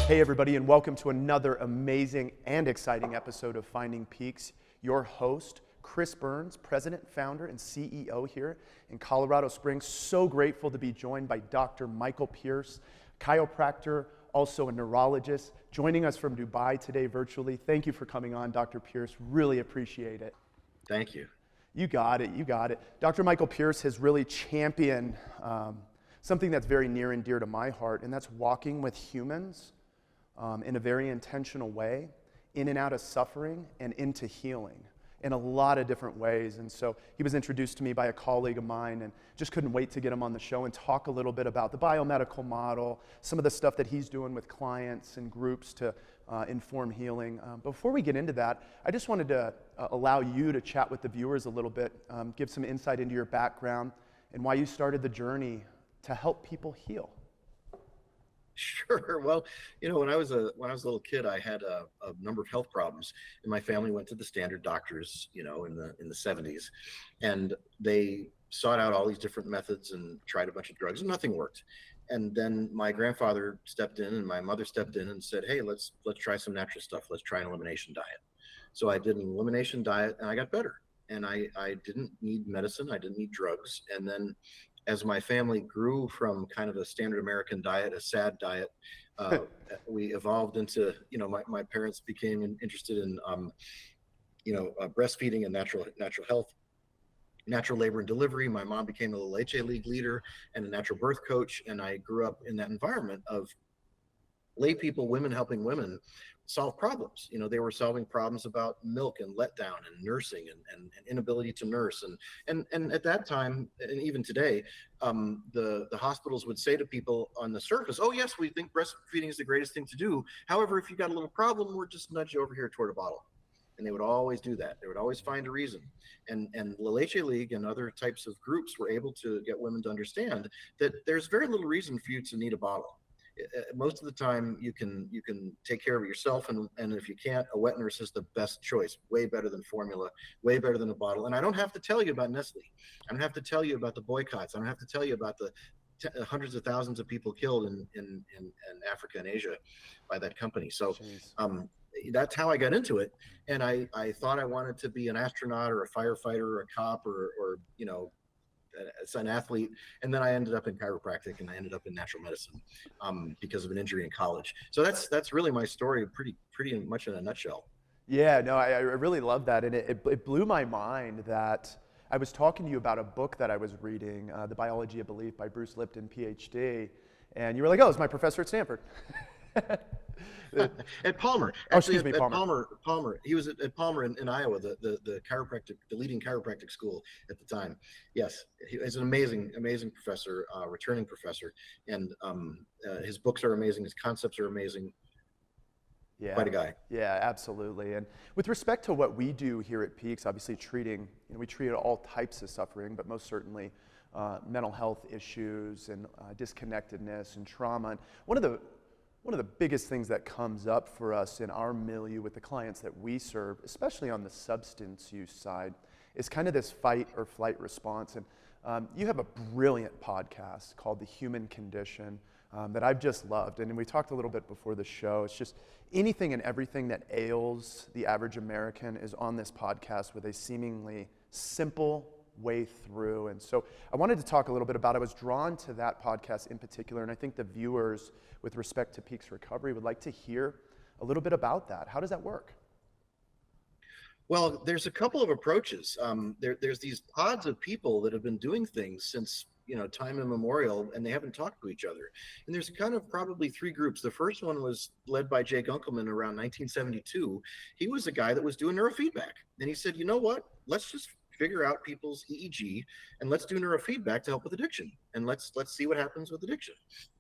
Hey everybody, and welcome to another amazing and exciting episode of Finding Peaks. Your host, Chris Burns, President, Founder, and CEO here in Colorado Springs. So grateful to be joined by Dr. Michael Pierce, chiropractor, also a neurologist, joining us from Dubai today virtually. Thank you for coming on, Dr. Pierce. Really appreciate it. Thank you. You got it, you got it. Dr. Michael Pierce has really championed something that's very near and dear to my heart, and that's walking with humans in a very intentional way, in and out of suffering and into healing in a lot of different ways. And so he was introduced to me by a colleague of mine, and just couldn't wait to get him on the show and talk a little bit about the biomedical model, some of the stuff that he's doing with clients and groups to inform healing. Before we get into that, I just wanted to allow you to chat with the viewers a little bit, give some insight into your background and why you started the journey to help people heal. Sure. Well, when I was a little kid, I had a number of health problems, and my family went to the standard doctors, in the 70s, and they sought out all these different methods and tried a bunch of drugs, and nothing worked. And then my grandfather stepped in, and my mother stepped in and said, "Hey, let's try some natural stuff. Let's try an elimination diet." So I did an elimination diet, and I got better. And I didn't need medicine. I didn't need drugs. And then as my family grew from kind of a standard American diet, a SAD diet, we evolved into, my parents became interested in, breastfeeding and natural health, natural labor and delivery. My mom became a Leche League leader and a natural birth coach. And I grew up in that environment of lay people, women helping women solve problems. They were solving problems about milk and letdown and nursing and inability to nurse. And at that time, and even today, the hospitals would say to people on the surface, "Oh yes, we think breastfeeding is the greatest thing to do. However, if you got a little problem, we're just nudge you over here toward a bottle." And they would always do that. They would always find a reason. And La Leche League and other types of groups were able to get women to understand that there's very little reason for you to need a bottle. Most of the time you can take care of it yourself, and if you can't, a wet nurse is the best choice. Way better than formula, way better than a bottle. And I don't have to tell you about Nestle. I don't have to tell you about the boycotts. I don't have to tell you about the hundreds of thousands of people killed in Africa and Asia by that company. So that's how I got into it. And I thought I wanted to be an astronaut or a firefighter or a cop or as an athlete, and then I ended up in chiropractic, and I ended up in natural medicine because of an injury in college. So that's really my story, pretty much in a nutshell. Yeah, no, I really love that, and it blew my mind that I was talking to you about a book that I was reading, The Biology of Belief by Bruce Lipton, PhD, and you were like, "Oh, it's my professor at Stanford." At Palmer. Actually, At Palmer. Palmer. He was at Palmer in Iowa, the leading chiropractic school at the time. Yes, he's an amazing professor, returning professor, and his books are amazing. His concepts are amazing. Yeah, quite a guy. Yeah, absolutely. And with respect to what we do here at Peaks, obviously we treat all types of suffering, but most certainly mental health issues and disconnectedness and trauma. And one of the biggest things that comes up for us in our milieu with the clients that we serve, especially on the substance use side, is kind of this fight or flight response. And you have a brilliant podcast called The Human Condition that I've just loved. And we talked a little bit before the show. It's just anything and everything that ails the average American is on this podcast with a seemingly simple way through. And so I wanted to talk a little bit about it. I was drawn to that podcast in particular, and I think the viewers, with respect to Peaks Recovery, would like to hear a little bit about that. How does that work? Well, there's a couple of approaches. There's these pods of people that have been doing things since time immemorial, and they haven't talked to each other. And there's kind of probably three groups. The first one was led by Jay Gunkelman around 1972. He was a guy that was doing neurofeedback, and he said, "You know what? Let's just figure out people's EEG, and let's do neurofeedback to help with addiction, and let's see what happens with addiction."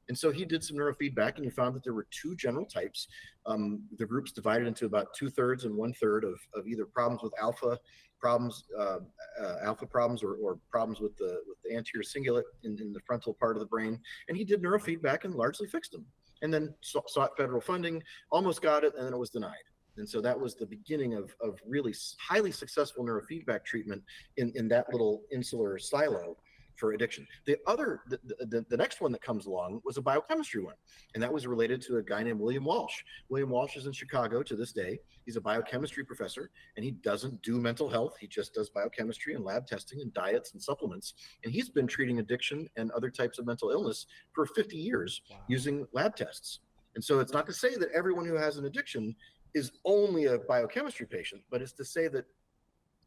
And so he did some neurofeedback, and he found that there were two general types. The groups divided into about 2/3 and 1/3 of either problems with alpha problems or problems with the anterior cingulate in the frontal part of the brain. And he did neurofeedback and largely fixed them, and then sought federal funding, almost got it, and then it was denied. And so that was the beginning of really highly successful neurofeedback treatment in that little insular silo. for addiction. The next one that comes along was a biochemistry one, and that was related to a guy named William Walsh. William Walsh is in Chicago to this day. He's a biochemistry professor, and he doesn't do mental health. He just does biochemistry and lab testing and diets and supplements. And he's been treating addiction and other types of mental illness for 50 years using lab tests. And so it's not to say that everyone who has an addiction is only a biochemistry patient, but it's to say that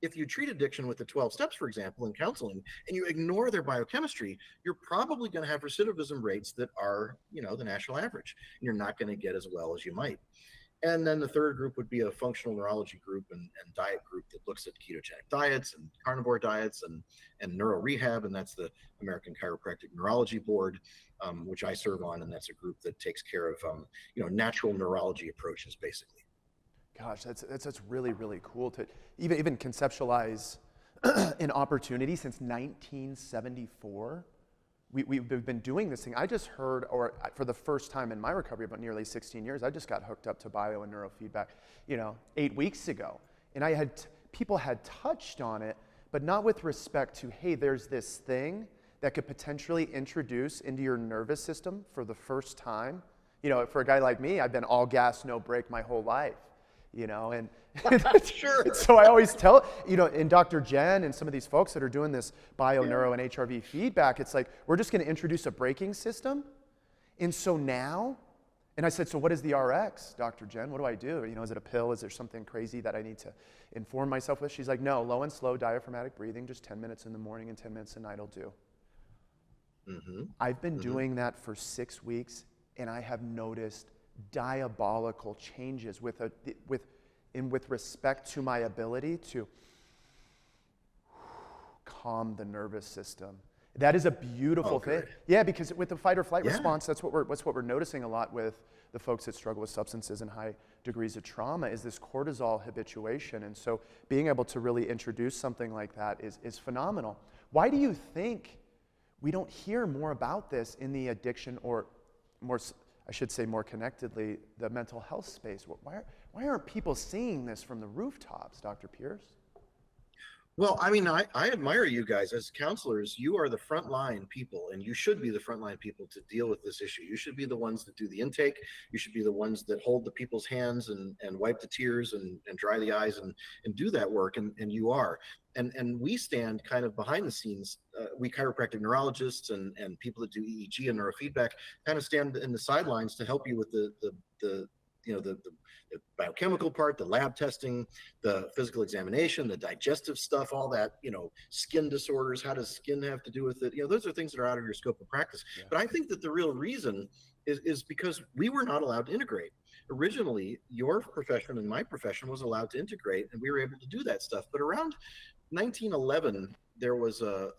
if you treat addiction with the 12 steps, for example, in counseling, and you ignore their biochemistry, you're probably going to have recidivism rates that are, the national average, and you're not going to get as well as you might. And then the third group would be a functional neurology group and diet group that looks at ketogenic diets and carnivore diets and neuro rehab, and that's the American Chiropractic Neurology Board, which I serve on, and that's a group that takes care of, natural neurology approaches, basically. Gosh, that's really, really cool to even conceptualize an opportunity since 1974. We've been doing this thing. I just heard, or for the first time in my recovery, about nearly 16 years, I just got hooked up to bio and neurofeedback, 8 weeks ago. And people had touched on it, but not with respect to, hey, there's this thing that could potentially introduce into your nervous system for the first time. For a guy like me, I've been all gas, no brake my whole life. And Sure. So I always tell, and Dr. Jen and some of these folks that are doing this bio, neuro, and HRV feedback, it's like, we're just going to introduce a braking system. And so now, and I said, so what is the RX, Dr. Jen? What do I do? Is it a pill? Is there something crazy that I need to inform myself with? She's like, no, low and slow diaphragmatic breathing, just 10 minutes in the morning and 10 minutes at night will do. Mm-hmm. I've been doing that for 6 weeks, and I have noticed diabolical changes with respect to my ability to calm the nervous system. That is a beautiful thing. Yeah, because with the fight or flight response, that's what we're noticing a lot with the folks that struggle with substances and high degrees of trauma, is this cortisol habituation. And so being able to really introduce something like that is phenomenal. Why do you think we don't hear more about this in the addiction, or more, I should say more connectedly, the mental health space? Why aren't people seeing this from the rooftops, Dr. Pierce? Well, I mean, I admire you guys as counselors. You are the frontline people, and you should be the frontline people to deal with this issue. You should be the ones that do the intake. You should be the ones that hold the people's hands and wipe the tears and dry the eyes and do that work, and you are. And we stand kind of behind the scenes. We chiropractic neurologists and people that do EEG and neurofeedback kind of stand in the sidelines to help you with the biochemical part, the lab testing, the physical examination, the digestive stuff, all that, skin disorders. How does skin have to do with it? Those are things that are out of your scope of practice. Yeah. But I think that the real reason is because we were not allowed to integrate. Originally, your profession and my profession was allowed to integrate, and we were able to do that stuff. But around 1911, there was a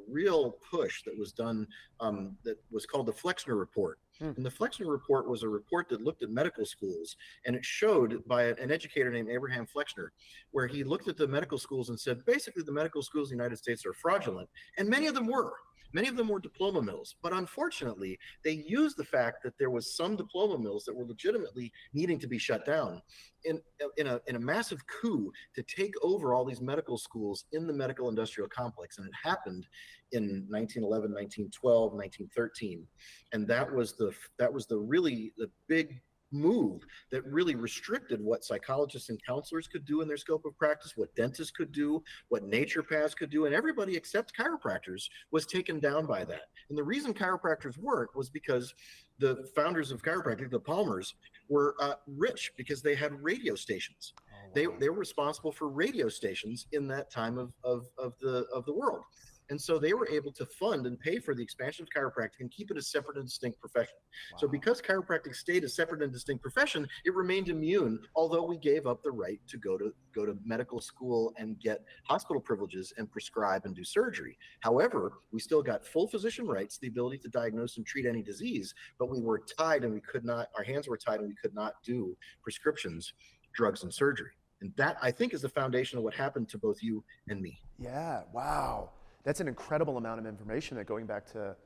real push that was done that was called the Flexner Report. And the Flexner Report was a report that looked at medical schools, and it showed by an educator named Abraham Flexner, where he looked at the medical schools and said, basically, the medical schools in the United States are fraudulent, and many of them were. Many of them were diploma mills, but unfortunately, they used the fact that there was some diploma mills that were legitimately needing to be shut down in a massive coup to take over all these medical schools in the medical industrial complex. And it happened in 1911, 1912, 1913. And that was the big move that really restricted what psychologists and counselors could do in their scope of practice, what dentists could do, what naturopaths could do, and everybody except chiropractors was taken down by that. And the reason chiropractors worked was because the founders of chiropractic, the Palmers, were rich because they had radio stations. Oh, wow. They were responsible for radio stations in that time of the world. And so they were able to fund and pay for the expansion of chiropractic and keep it a separate and distinct profession. Wow. So because chiropractic stayed a separate and distinct profession, it remained immune, although we gave up the right to go to medical school and get hospital privileges and prescribe and do surgery. However, we still got full physician rights, the ability to diagnose and treat any disease, but we were tied and we could not, our hands were tied and we could not do prescriptions, drugs, and surgery. And that, I think, is the foundation of what happened to both you and me. Yeah, wow. That's an incredible amount of information that going back to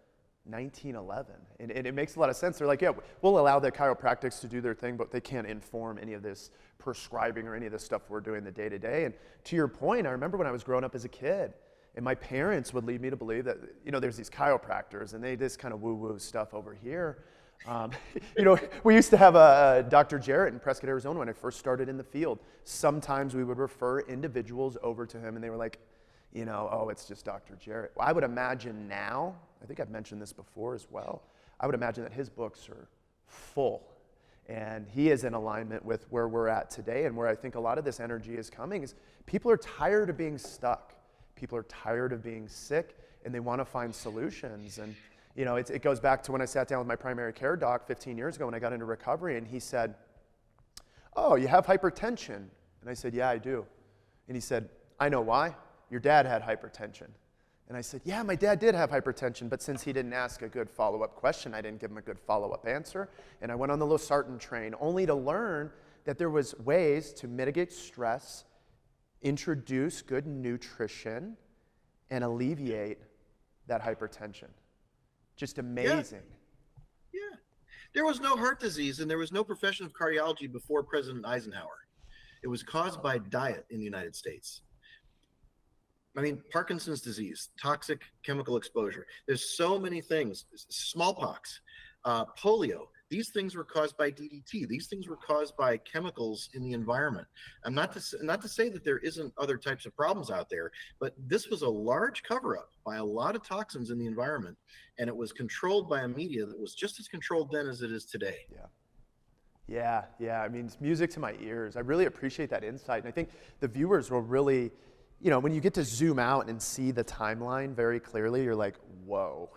1911. And it makes a lot of sense. They're like, yeah, we'll allow the chiropractics to do their thing, but they can't inform any of this prescribing or any of this stuff we're doing the day to day. And to your point, I remember when I was growing up as a kid, And my parents would lead me to believe that, there's these chiropractors and they just kind of woo-woo stuff over here. We used to have a Dr. Jarrett in Prescott, Arizona when I first started in the field. Sometimes we would refer individuals over to him and they were like, oh, it's just Dr. Jarrett. Well, I would imagine now, I think I've mentioned this before as well, I would imagine that his books are full. And he is in alignment with where we're at today, and where I think a lot of this energy is coming is people are tired of being stuck. People are tired of being sick, and they want to find solutions. And it goes back to when I sat down with my primary care doc 15 years ago when I got into recovery, and he said, oh, you have hypertension? And I said, yeah, I do. And he said, I know why. Your dad had hypertension. And I said, yeah, my dad did have hypertension, but since he didn't ask a good follow-up question, I didn't give him a good follow-up answer. And I went on the losartan train, only to learn that there was ways to mitigate stress, introduce good nutrition, and alleviate that hypertension. Just amazing. Yeah. There was no heart disease and there was no profession of cardiology before President Eisenhower. It was caused by diet in the United States. I mean, Parkinson's disease, toxic chemical exposure. There's so many things. Smallpox, polio. These things were caused by DDT. These things were caused by chemicals in the environment. I'm not to say that there isn't other types of problems out there, but this was a large cover-up by a lot of toxins in the environment, and it was controlled by a media that was just as controlled then as it is today. Yeah. I mean, it's music to my ears. I really appreciate that insight, and I think the viewers will really, when you get to zoom out and see the timeline very clearly, you're like, whoa.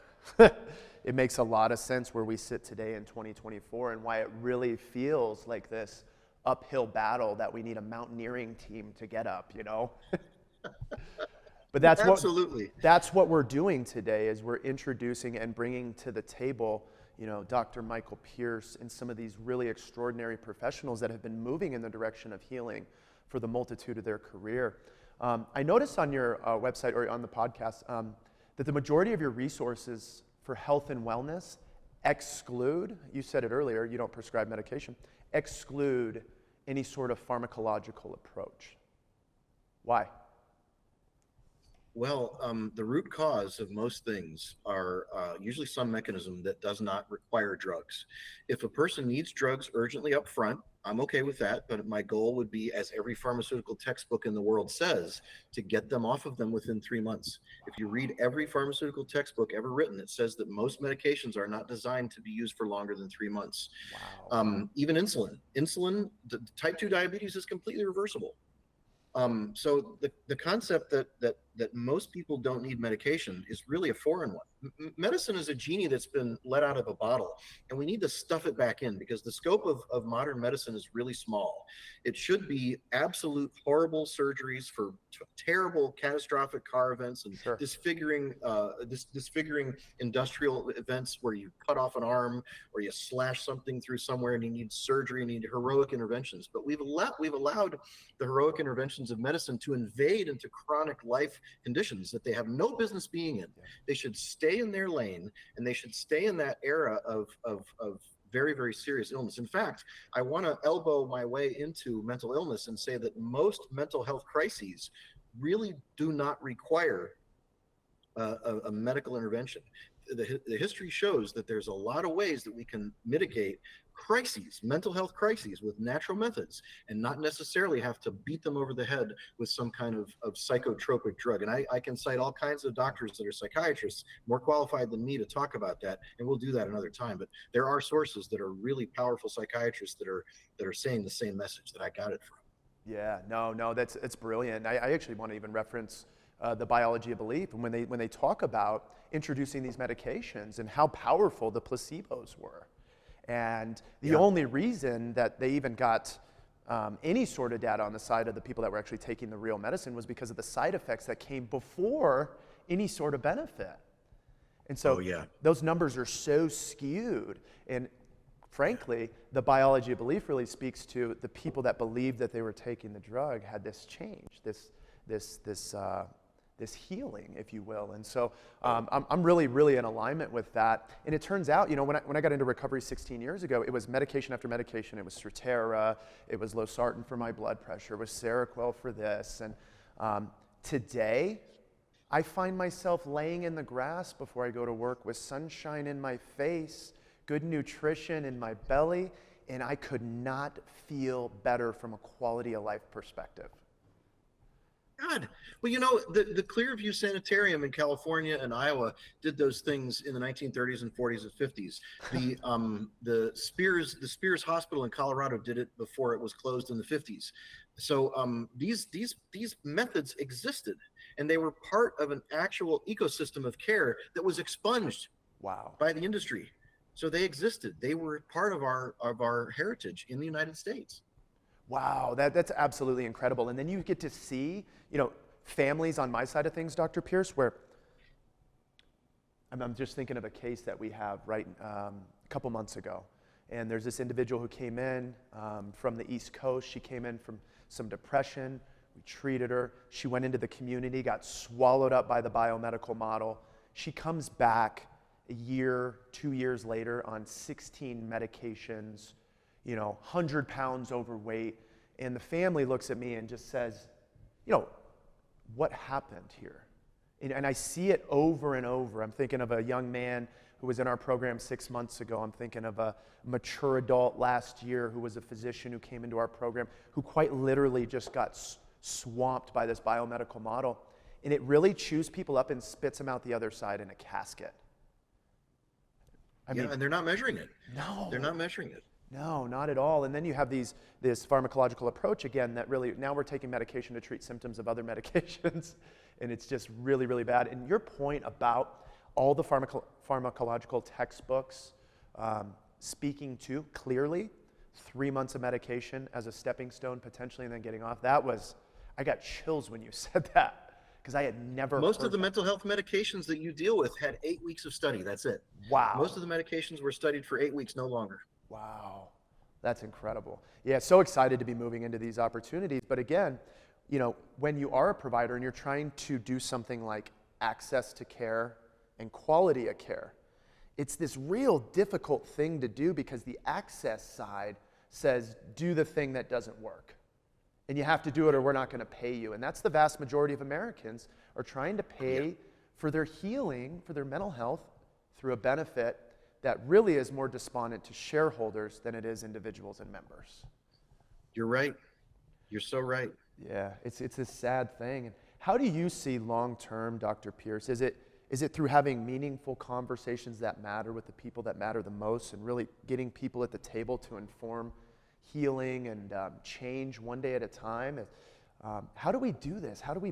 It makes a lot of sense where we sit today in 2024 and why it really feels like this uphill battle that we need a mountaineering team to get up, But that's Absolutely. That's what we're doing today, is we're introducing and bringing to the table, Dr. Michael Pierce and some of these really extraordinary professionals that have been moving in the direction of healing for the multitude of their career. I noticed on your website or on the podcast that the majority of your resources for health and wellness exclude, you said it earlier, you don't prescribe medication, exclude any sort of pharmacological approach. Why? Well, the root cause of most things are usually some mechanism that does not require drugs. If a person needs drugs urgently up front, I'm okay with that, but my goal would be, as every pharmaceutical textbook in the world says, to get them off of them within 3 months. If you read every pharmaceutical textbook ever written, it says that most medications are not designed to be used for longer than 3 months. Wow. Even insulin, type 2 diabetes is completely reversible. So the concept that most people don't need medication is really a foreign one. Medicine is a genie that's been let out of a bottle, and we need to stuff it back in, because the scope of modern medicine is really small. It should be absolute horrible surgeries for terrible catastrophic car events and Sure. disfiguring industrial events where you cut off an arm or you slash something through somewhere and you need surgery and you need heroic interventions. But we've allowed the heroic interventions of medicine to invade into chronic life conditions that they have no business being in. They should stay in their lane, and they should stay in that era of very, very serious illness. In fact, I want to elbow my way into mental illness and say that most mental health crises really do not require a medical intervention. The history shows that there's a lot of ways that we can mitigate crises, mental health crises, with natural methods, and not necessarily have to beat them over the head with some kind of psychotropic drug. And I can cite all kinds of doctors that are psychiatrists, more qualified than me to talk about that, and we'll do that another time. But there are sources that are really powerful psychiatrists that are saying the same message that I got it from. Yeah, no, it's brilliant. I actually want to even reference the biology of belief, and when they talk about introducing these medications and how powerful the placebos were. And the only reason that they even got any sort of data on the side of the people that were actually taking the real medicine was because of the side effects that came before any sort of benefit. And so those numbers are so skewed. And frankly, the biology of belief really speaks to the people that believed that they were taking the drug had this change, this healing, if you will. And so I'm really, really in alignment with that. And it turns out, when I got into recovery 16 years ago, it was medication after medication. It was Strattera, it was losartan for my blood pressure, it was Seroquel for this. And today, I find myself laying in the grass before I go to work with sunshine in my face, good nutrition in my belly, and I could not feel better from a quality of life perspective. God, well, you know, the Clearview Sanitarium in California and Iowa did those things in the 1930s and 40s and 50s. The Spears Hospital in Colorado did it before it was closed in the 50s. So these methods existed, and they were part of an actual ecosystem of care that was expunged Wow. by the industry. So they existed. They were part of our heritage in the United States. Wow, that's absolutely incredible. And then you get to see, families on my side of things, Dr. Pierce, where I'm just thinking of a case that we have a couple months ago. And there's this individual who came in from the East Coast. She came in from some depression. We treated her. She went into the community, got swallowed up by the biomedical model. She comes back a year, 2 years later on 16 medications, 100 pounds overweight. And the family looks at me and just says, what happened here? And I see it over and over. I'm thinking of a young man who was in our program 6 months ago. I'm thinking of a mature adult last year who was a physician who came into our program who quite literally just got swamped by this biomedical model. And it really chews people up and spits them out the other side in a casket. I mean, and they're not measuring it. No. They're not measuring it. No, not at all. And then you have this pharmacological approach again that really, now we're taking medication to treat symptoms of other medications, and it's just really, really bad. And your point about all the pharmacological textbooks speaking to clearly 3 months of medication as a stepping stone potentially and then getting off, I got chills when you said that. Because I had never Most of the that. mental health medications that you deal with had 8 weeks of study. That's it. Wow. Most of the medications were studied for 8 weeks, no longer. Wow. That's incredible. Yeah, so excited to be moving into these opportunities. But again, when you are a provider and you're trying to do something like access to care and quality of care, it's this real difficult thing to do because the access side says, do the thing that doesn't work. And you have to do it or we're not going to pay you. And that's the vast majority of Americans are trying to pay for their healing, for their mental health through a benefit that really is more despondent to shareholders than it is individuals and members. You're right. You're so right. Yeah, it's a sad thing. And how do you see long-term, Dr. Pierce? Is it through having meaningful conversations that matter with the people that matter the most and really getting people at the table to inform healing and change one day at a time? How do we do this? How do we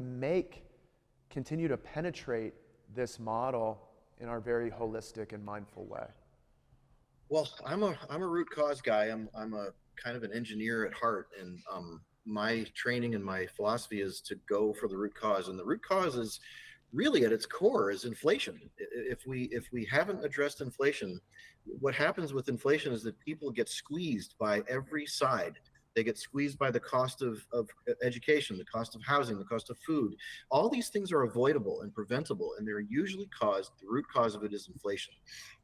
continue to penetrate this model in our very holistic and mindful way? Well, I'm a root cause guy. I'm a kind of an engineer at heart, and my training and my philosophy is to go for the root cause. And the root cause is really at its core is inflation. If we haven't addressed inflation, what happens with inflation is that people get squeezed by every side. They get squeezed by the cost of education, the cost of housing, the cost of food. All these things are avoidable and preventable, and they're usually the root cause of it is inflation.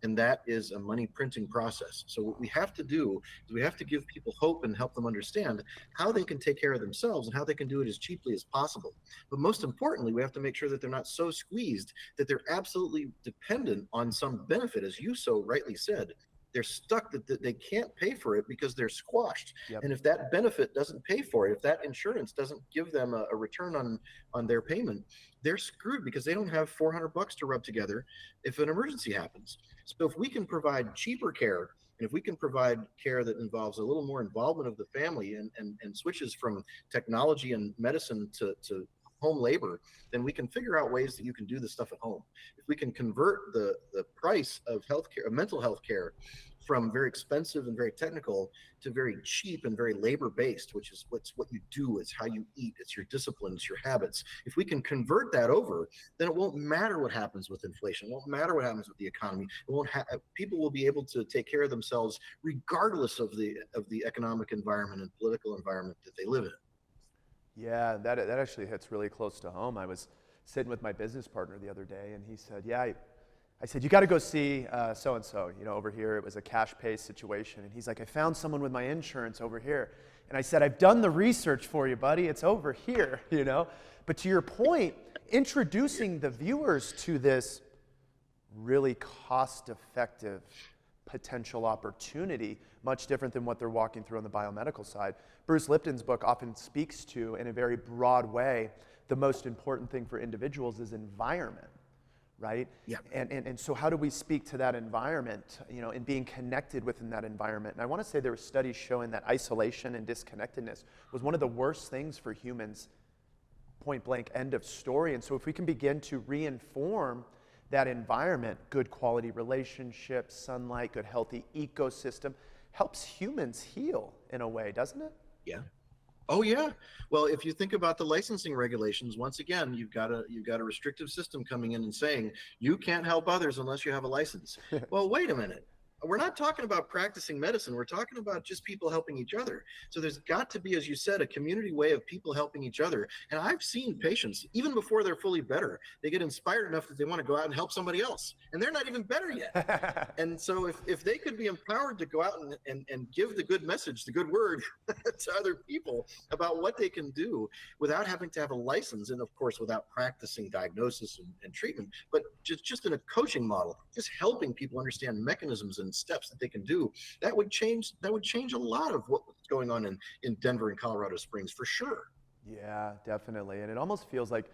And that is a money printing process. So what we have to do is we have to give people hope and help them understand how they can take care of themselves and how they can do it as cheaply as possible. But most importantly, we have to make sure that they're not so squeezed that they're absolutely dependent on some benefit, as you so rightly said. They're stuck that they can't pay for it because they're squashed. Yep. And if that benefit doesn't pay for it, if that insurance doesn't give them a return on their payment, they're screwed because they don't have $400 to rub together if an emergency happens. So if we can provide cheaper care, and if we can provide care that involves a little more involvement of the family and switches from technology and medicine to home labor, then we can figure out ways that you can do this stuff at home. If we can convert the price of healthcare, of mental health care, from very expensive and very technical to very cheap and very labor-based, which is what you do, it's how you eat, it's your discipline, it's your habits. If we can convert that over, then it won't matter what happens with inflation. It won't matter what happens with the economy. People will be able to take care of themselves regardless of the economic environment and political environment that they live in. Yeah, that actually hits really close to home. I was sitting with my business partner the other day, and he said, yeah, I said, you got to go see so-and-so, over here. It was a cash pay situation. And he's like, I found someone with my insurance over here. And I said, I've done the research for you, buddy. It's over here, But to your point, introducing the viewers to this really cost-effective potential opportunity, much different than what they're walking through on the biomedical side. Bruce Lipton's book often speaks to, in a very broad way, the most important thing for individuals is environment, right? Yeah. And so how do we speak to that environment, and being connected within that environment? And I want to say there were studies showing that isolation and disconnectedness was one of the worst things for humans, point blank, end of story. And so if we can begin to reinform that environment, good quality relationships, sunlight, good healthy ecosystem, helps humans heal in a way, doesn't it? Yeah. Oh yeah. Well, if you think about the licensing regulations, once again, you've got a restrictive system coming in and saying you can't help others unless you have a license. Well, wait a minute. We're not talking about practicing medicine. We're talking about just people helping each other. So there's got to be, as you said, a community way of people helping each other. And I've seen patients, even before they're fully better, they get inspired enough that they want to go out and help somebody else. And they're not even better yet. And so if they could be empowered to go out and give the good message, the good word to other people about what they can do without having to have a license, and of course, without practicing diagnosis and treatment, but just in a coaching model, just helping people understand mechanisms and steps that they can do, that would change a lot of what's going on in Denver and Colorado Springs, for sure. Yeah, definitely. And it almost feels like,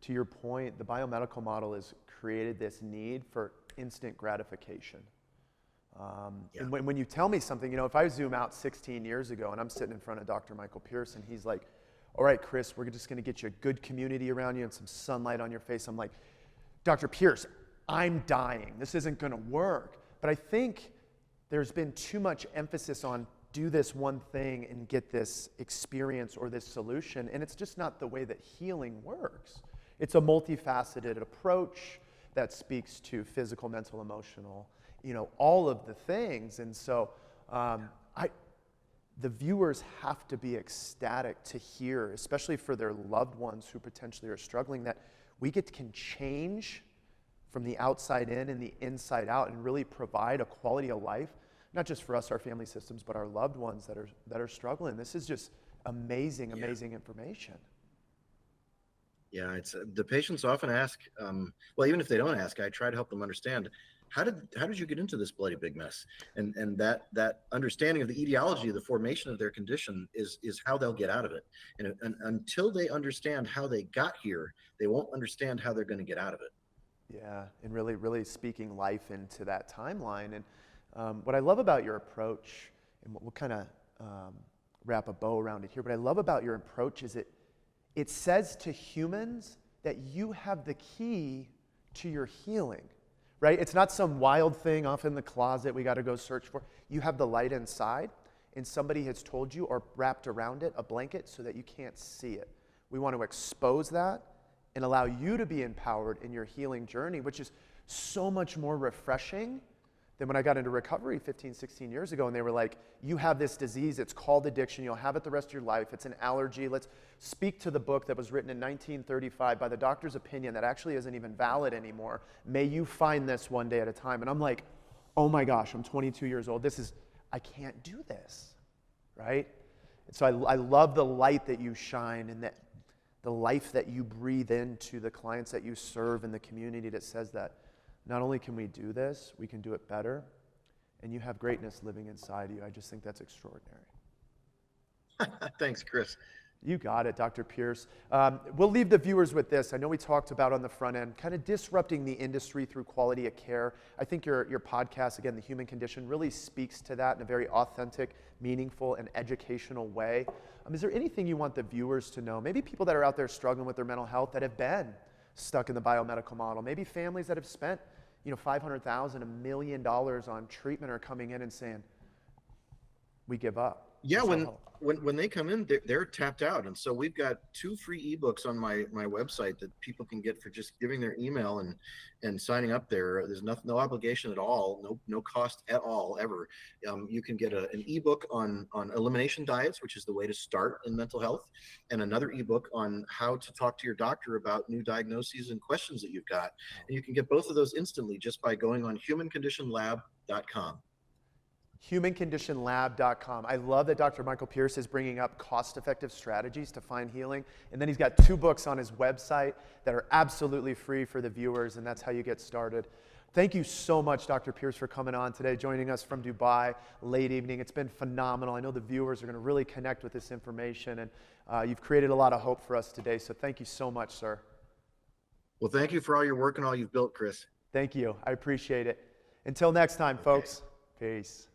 to your point, the biomedical model has created this need for instant gratification. Yeah. And when you tell me something, if I zoom out 16 years ago and I'm sitting in front of Dr. Michael Pierce and he's like, all right, Chris, we're just going to get you a good community around you and some sunlight on your face. I'm like, Dr. Pierce, I'm dying. This isn't going to work. But I think there's been too much emphasis on do this one thing and get this experience or this solution. And it's just not the way that healing works. It's a multifaceted approach that speaks to physical, mental, emotional, all of the things. And so the viewers have to be ecstatic to hear, especially for their loved ones who potentially are struggling, that can change from the outside in and the inside out and really provide a quality of life, not just for us, our family systems, but our loved ones that are struggling. This is just amazing information. Yeah, it's the patients often ask, well, even if they don't ask, I try to help them understand, how did you get into this bloody big mess? And that understanding of the etiology of the formation of their condition is how they'll get out of it. And until they understand how they got here, they won't understand how they're going to get out of it. Yeah, and really, really speaking life into that timeline. And what I love about your approach, and we'll kind of wrap a bow around it here, what I love about your approach is it says to humans that you have the key to your healing, right? It's not some wild thing off in the closet we got to go search for. You have the light inside, and somebody has told you or wrapped around it a blanket so that you can't see it. We want to expose that and allow you to be empowered in your healing journey, which is so much more refreshing than when I got into recovery 15, 16 years ago, and they were like, you have this disease, it's called addiction, you'll have it the rest of your life, it's an allergy. Let's speak to the book that was written in 1935 by the doctor's opinion that actually isn't even valid anymore. May you find this one day at a time. And I'm like, oh my gosh, I'm 22 years old. I can't do this, right? And so I love the light that you shine and that the life that you breathe into the clients that you serve in the community that says that not only can we do this, we can do it better, and you have greatness living inside you. I just think that's extraordinary. Thanks, Chris. You got it, Dr. Pierce. We'll leave the viewers with this. I know we talked about on the front end, kind of disrupting the industry through quality of care. I think your podcast, again, The Human Condition, really speaks to that in a very authentic, meaningful, and educational way. Is there anything you want the viewers to know? Maybe people that are out there struggling with their mental health that have been stuck in the biomedical model. Maybe families that have spent $500,000, $1 million on treatment are coming in and saying, we give up. Yeah, when they come in, they're tapped out. And so we've got 2 free ebooks on my website that people can get for just giving their email and signing up there. There's no obligation at all, no cost at all, ever. You can get an ebook on elimination diets, which is the way to start in mental health, and another ebook on how to talk to your doctor about new diagnoses and questions that you've got. And you can get both of those instantly just by going on humanconditionlab.com. humanconditionlab.com. I love that Dr. Michael Pierce is bringing up cost-effective strategies to find healing. And then he's got 2 books on his website that are absolutely free for the viewers, and that's how you get started. Thank you so much, Dr. Pierce, for coming on today, joining us from Dubai, late evening. It's been phenomenal. I know the viewers are going to really connect with this information, and you've created a lot of hope for us today. So thank you so much, sir. Well, thank you for all your work and all you've built, Chris. Thank you. I appreciate it. Until next time, folks. Peace.